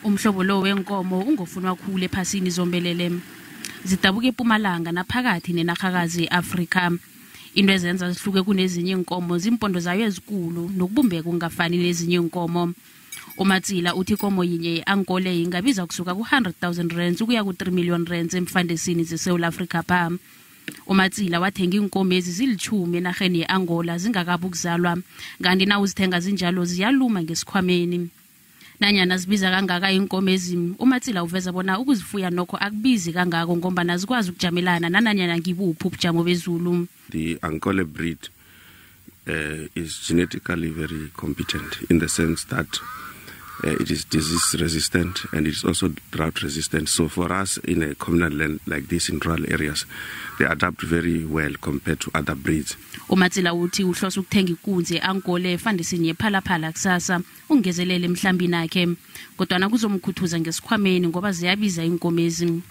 Umhlobo lo wenkomo ungofunwa khulu ephasini zombelele. Zidabuka ePumalanga naphakathi nenarhakazi eAfrika. Into ezenza zihluke kunezinye inkomo zimpondo zayo ezikulu nokubumbeka ungafani nezinye inkomo. uMatsila uthi ikomo yinye i-Ankole ingabiza kusuka ku100,000 rands ukuya ku3 million rands emfandesini zeSouth Africa pha. uMatsila wathenga iinkomezi zilithumi enarheni ye-Angola zingakabi ukuzalwa, kanti na uzithenga zinjalo ziyaluma ngesikhwameni. Nanyana zibiza kangaka inkomezi, uMatsila uveza bona ukuzifuya nokho akubizi kangako ngoba zikwazi ukujamelana nananyana ngibuphi ubujamo bezulu. The Ankole breed is genetically very competent in the sense that it is disease resistant and it is also drought resistant. So for us in a communal land like this in rural areas, they adapt very well compared to other breeds. uMatsila uthi uhlosa ukuthenga ikunzi e-Ankole efandisini yephalaphala kusasa ungezelele emhlambini akhe, kodwa kuzomkhuthuza ngesikhwameni ngoba ziyabiza inkomezi.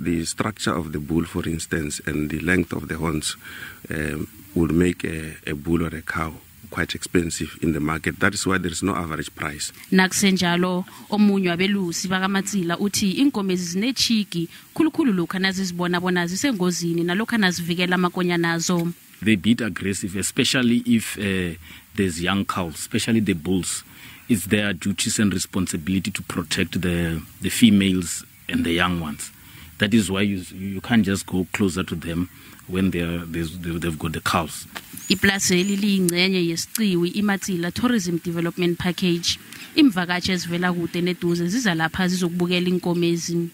The structure of the bull, for instance, and the length of the horns would make a bull or a cow quite expensive in the market. That is why there is no average price. Nakusenjalo omunye wabelusi bakaMatsila uthi inkomezi zinechiki khulukhulu lokho nazizibona bona zisengozini nalokho nazivikela amakonya nazo. They beat aggressive, especially if there's young cows, especially the bulls. It's their duties and responsibility to protect the females and the young ones. That is why you can't just go closer to them when they've got the cows. Eplasini liyingcenye yesiciwi iMatsila Tourism Development Package. Imvakashi ezivela kude neduze ziza lapha zizokubukela inkomezi.